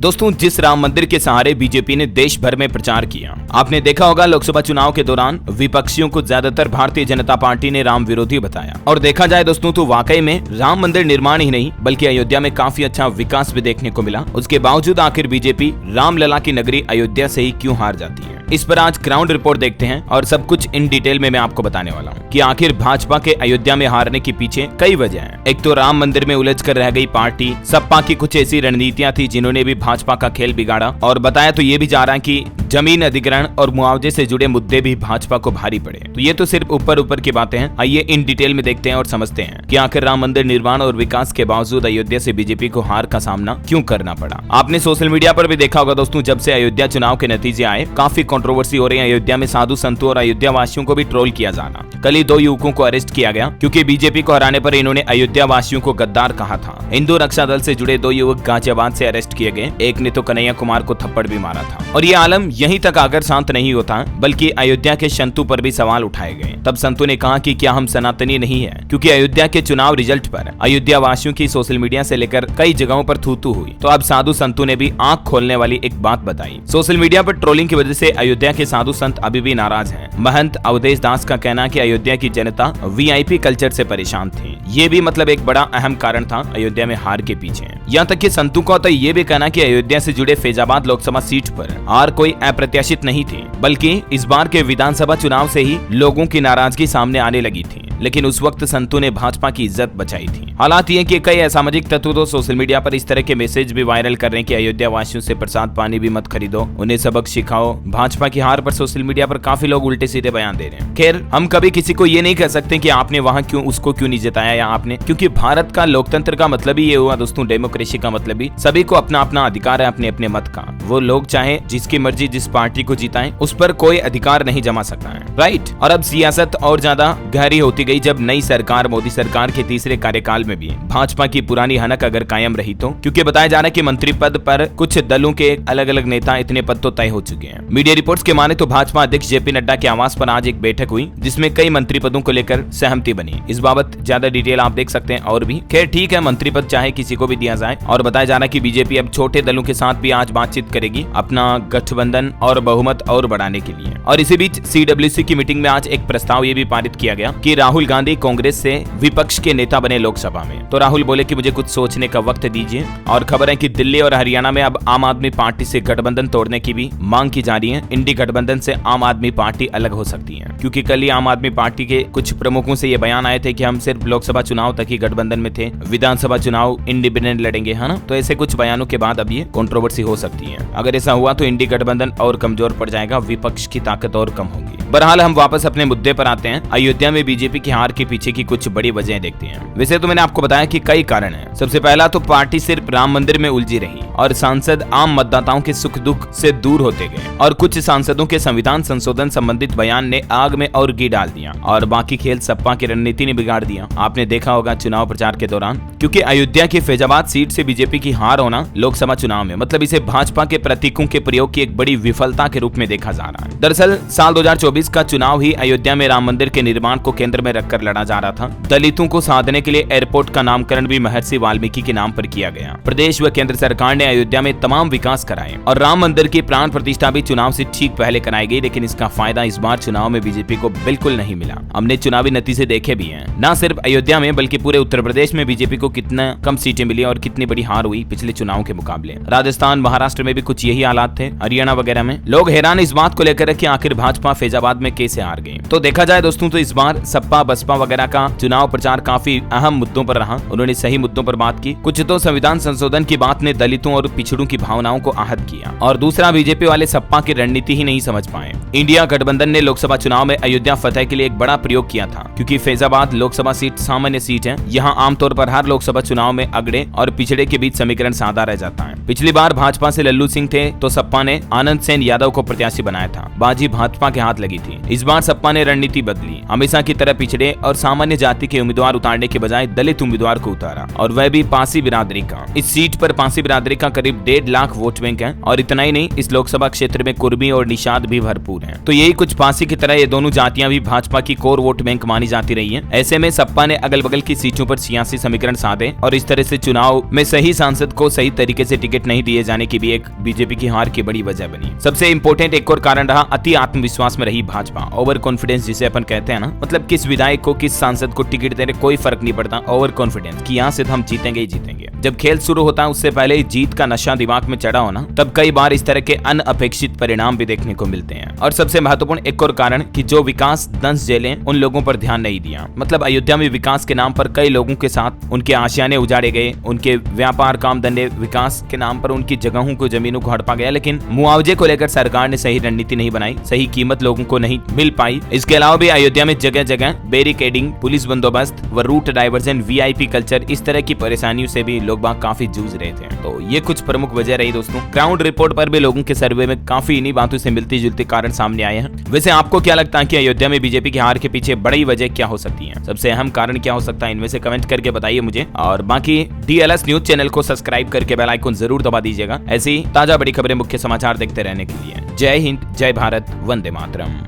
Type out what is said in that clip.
दोस्तों, जिस राम मंदिर के सहारे बीजेपी ने देश भर में प्रचार किया, आपने देखा होगा लोकसभा चुनाव के दौरान विपक्षियों को ज्यादातर भारतीय जनता पार्टी ने राम विरोधी बताया। और देखा जाए दोस्तों तो वाकई में राम मंदिर निर्माण ही नहीं बल्कि अयोध्या में काफी अच्छा विकास भी देखने को मिला। उसके बावजूद आखिर बीजेपी रामलला की नगरी अयोध्या से ही क्यों हार जाती है, इस पर आज ग्राउंड रिपोर्ट देखते हैं और सब कुछ इन डिटेल में मैं आपको बताने वाला हूँ कि आखिर भाजपा के अयोध्या में हारने के पीछे कई वजह हैं। एक तो राम मंदिर में उलझ कर रह गई पार्टी, सपा की कुछ ऐसी रणनीतियां थी जिन्होंने भी भाजपा का खेल बिगाड़ा, और बताया तो ये भी जा रहा है कि जमीन अधिग्रहण और मुआवजे से जुड़े मुद्दे भी भाजपा को भारी पड़े। तो ये तो सिर्फ ऊपर ऊपर की बातें हैं। आइए इन डिटेल में देखते हैं और समझते हैं कि आखिर राम मंदिर निर्माण और विकास के बावजूद अयोध्या से बीजेपी को हार का सामना क्यों करना पड़ा। आपने सोशल मीडिया पर भी देखा होगा दोस्तों, जब से अयोध्या चुनाव के नतीजे आए काफी कंट्रोवर्सी हो रही है। अयोध्या में साधु संतों और अयोध्या वासियों को भी ट्रोल किया जाना। कल ही 2 युवकों को अरेस्ट किया गया क्योंकि बीजेपी को हराने पर इन्होंने अयोध्या वासियों को गद्दार कहा था। हिंदू रक्षा दल से जुड़े 2 युवक गाजियाबाद से अरेस्ट किए गए। एक ने तो कन्हैया कुमार को थप्पड़ भी मारा था। और ये आलम यहीं तक आकर शांत नहीं होता बल्कि अयोध्या के संतों पर भी सवाल उठाए गए। तब संतों ने कहा कि क्या हम सनातनी नहीं है, क्योंकि अयोध्या के चुनाव रिजल्ट पर अयोध्या वासियों की सोशल मीडिया से लेकर कई जगहों पर थू-थू हुई। तो अब साधु संतों ने भी आंख खोलने वाली एक बात बताई। सोशल मीडिया पर ट्रोलिंग की वजह से अयोध्या के साधु संत अभी भी नाराज हैं। महंत अवधेश दास का कहना है कि अयोध्या की जनता वीआईपी कल्चर से परेशान थी। ये भी मतलब एक बड़ा अहम कारण था अयोध्या में हार के पीछे। यहाँ तक कि संतों का तो ये भी कहना कि अयोध्या से जुड़े फैजाबाद लोकसभा सीट पर हार कोई अप्रत्याशित नहीं थी, बल्कि इस बार के विधानसभा चुनाव से ही लोगों की नाराजगी सामने आने लगी थी। लेकिन उस वक्त संतों ने भाजपा की इज्जत बचाई थी। हालात ये कि कई असामाजिक तत्व तो सोशल मीडिया पर इस तरह के मैसेज भी वायरल कर रहे हैं कि अयोध्या वासियों से प्रसाद पानी भी मत खरीदो, उन्हें सबक सिखाओ। भाजपा की हार पर सोशल मीडिया पर काफी लोग उल्टे सीधे बयान दे रहे हैं। खैर, हम कभी किसी को ये नहीं कह सकते कि आपने वहां उसको क्यों नहीं जिताया या आपने, क्योंकि भारत का लोकतंत्र का मतलब ही ये हुआ दोस्तों, डेमोक्रेसी का मतलब ही सभी को अपना अपना अधिकार है अपने अपने मत का। वो लोग चाहे जिसकी मर्जी जिस पार्टी को जिताएं, उस पर कोई अधिकार नहीं जमा सकता है, राइट। और अब सियासत और ज्यादा गहरी होती गई जब नई सरकार मोदी सरकार के तीसरे कार्यकाल में भी भाजपा की पुरानी हनक अगर कायम रही तो, क्योंकि बताया जा रहा है कि मंत्री पद पर कुछ दलों के अलग अलग नेता इतने पद तो तय हो चुके हैं। मीडिया रिपोर्ट्स के माने तो भाजपा अध्यक्ष जेपी नड्डा के आवास पर आज एक बैठक हुई जिसमें कई मंत्री पदों को लेकर सहमति बनी। इस बाबत ज्यादा डिटेल आप देख सकते हैं। और भी खैर ठीक है, मंत्री पद चाहे किसी को भी दिया जाए। और बताया जा रहा है कि बीजेपी अब छोटे दलों के साथ भी आज बातचीत करेगी अपना गठबंधन और बहुमत और बढ़ाने के लिए। और इसी बीच CWC की मीटिंग में आज एक प्रस्ताव ये भी पारित किया गया कि राहुल गांधी कांग्रेस से विपक्ष के नेता बने लोकसभा में। तो राहुल बोले कि मुझे कुछ सोचने का वक्त दीजिए। और खबर है कि दिल्ली और हरियाणा में अब आम आदमी पार्टी से गठबंधन तोड़ने की भी मांग की जा रही है। इंडी गठबंधन से आम आदमी पार्टी अलग हो सकती है, क्योंकि कल ही आम आदमी पार्टी के कुछ प्रमुखों से ये बयान आए थे कि हम सिर्फ लोकसभा चुनाव तक ही गठबंधन में थे, विधानसभा चुनाव इंडिपेंडेंट लड़ेंगे, है ना। तो ऐसे कुछ बयानों के बाद अब ये कंट्रोवर्सी हो सकती है। अगर ऐसा हुआ तो इंडी गठबंधन और कमजोर पड़ जाएगा, विपक्ष की ताकत और कम होगी। बहरहाल हम वापस अपने मुद्दे पर आते हैं। अयोध्या में बीजेपी की हार के पीछे की कुछ बड़ी वजह देखते हैं। वैसे तो मैंने आपको बताया कि कई कारण हैं। सबसे पहला तो पार्टी सिर्फ राम मंदिर में उलझी रही और सांसद आम मतदाताओं के सुख दुख से दूर होते गए, और कुछ सांसदों के संविधान संशोधन संबंधित बयान ने आग में और घी डाल दिया, और बाकी खेल सपा की रणनीति ने बिगाड़ दिया। आपने देखा होगा चुनाव प्रचार के दौरान, क्योंकि अयोध्या की फैजाबाद सीट से बीजेपी की हार होना लोकसभा चुनाव में मतलब इसे भाजपा के प्रतीकों के प्रयोग की एक बड़ी विफलता के रूप में देखा जा रहा है। दरअसल साल 2024 का चुनाव ही अयोध्या में राम मंदिर के निर्माण को केंद्र में रखकर लड़ा जा रहा था। दलितों को साधने के लिए एयरपोर्ट का नामकरण भी महर्षि वाल्मीकि के नाम पर किया गया। प्रदेश व केंद्र सरकार ने अयोध्या में तमाम विकास कराए और राम मंदिर की प्राण प्रतिष्ठा भी चुनाव से ठीक पहले कराई गई, लेकिन इसका फायदा इस बार चुनाव में बीजेपी को बिल्कुल नहीं मिला। हमने चुनावी नतीजे देखे भी हैं, न सिर्फ अयोध्या में बल्कि पूरे उत्तर प्रदेश में बीजेपी को कितना कम सीटें मिली और कितनी बड़ी हार हुई पिछले चुनाव के मुकाबले। राजस्थान महाराष्ट्र में भी कुछ यही हालात थे, हरियाणा वगैरह में। लोग हैरान इस बात को लेकर कि आखिर भाजपा फैजाबाद में कैसे हार गई। तो देखा जाए दोस्तों तो इस बार सपा बसपा वगैरह का चुनाव प्रचार काफी अहम मुद्दों पर रहा। उन्होंने सही मुद्दों पर बात की। कुछ तो संविधान संशोधन की बात ने दलितों और पिछड़ों की भावनाओं को आहत किया, और दूसरा बीजेपी वाले सपा की रणनीति ही नहीं समझ पाए। इंडिया गठबंधन ने लोकसभा चुनाव में अयोध्या फतह के लिए एक बड़ा प्रयोग किया था, क्योंकि फैजाबाद लोकसभा सीट सामान्य सीट है। यहाँ आमतौर पर हर लोकसभा चुनाव में अगड़े और पिछड़े के बीच समीकरण साधा रह जाता है। पिछली बार भाजपा से लल्लू सिंह थे तो सपा ने आनंद सेन यादव को प्रत्याशी बनाया था। बाजी भाजपा के हाथ लगी थी। इस बार सपा ने रणनीति बदली, हमेशा की तरह पिछड़े और सामान्य जाति के उम्मीदवार उतारने के बजाय दलित उम्मीदवार को उतारा, और वह भी पांसी बिरादरी का। इस सीट पर पांसी बिरादरी का करीब 1.5 लाख वोट बैंक है, और इतना ही नहीं, इस लोकसभा क्षेत्र में कुर्मी और निषाद भी भरपूर हैं। तो यही कुछ पांसी की तरह ये दोनों जातियां भी भाजपा की कोर वोट बैंक मानी जाती रही हैं। ऐसे में सपा ने अगल बगल की सीटों पर सियासी समीकरण साधे, और इस तरह से चुनाव में सही सांसद को सही तरीके से टिकट नहीं दिए जाने की भी एक बीजेपी की हार की बड़ी वजह बनी। सबसे इंपॉर्टेंट एक और कारण रहा अति आत्मविश्वास में रही भाजपा। ओवर कॉन्फिडेंस जिसे अपन कहते हैं ना, मतलब किस विधायक को किस सांसद को टिकट देने कोई फर्क नहीं पड़ता, ओवर कॉन्फिडेंस कि यहाँ से हम जीतेंगे ही जीतेंगे। जब खेल शुरू होता है उससे पहले जीत का नशा दिमाग में चढ़ा होना, तब कई बार इस तरह के अनअपेक्षित परिणाम भी देखने को मिलते हैं। और सबसे महत्वपूर्ण एक और कारण कि जो विकास दंश जेलें उन लोगों पर ध्यान नहीं दिया। मतलब अयोध्या में विकास के नाम पर कई लोगों के साथ उनके आशियाने उजाड़े गए, उनके व्यापार काम धंधे विकास के नाम पर उनकी जगहों को जमीनों को हड़पा गया, लेकिन मुआवजे को लेकर सरकार ने सही रणनीति नहीं बनाई, सही कीमत लोगों को नहीं मिल पाई। इसके अलावा भी अयोध्या में जगह जगह बैरिकेडिंग, पुलिस बंदोबस्त व रूट डाइवर्जन, वीआईपी कल्चर, इस तरह की परेशानियों से भी लोग बाग काफी जूझ रहे थे। तो ये कुछ प्रमुख वजह रही दोस्तों। ग्राउंड रिपोर्ट पर भी लोगों के सर्वे में काफी इन्हीं बातों से मिलती जुलती कारण सामने आए हैं। वैसे आपको क्या लगता है कि अयोध्या में बीजेपी की हार के पीछे बड़ी वजह क्या हो सकती है? सबसे अहम कारण क्या हो सकता है? इनमें से कमेंट करके बताइए मुझे, और बाकी DLS न्यूज चैनल को सब्सक्राइब करके बेल आइकन जरूर दबा दीजिएगा ऐसी ताजा बड़ी खबरें, मुख्य समाचार देखते रहने के लिए। जय हिंद, जय भारत, वंदे मातरम।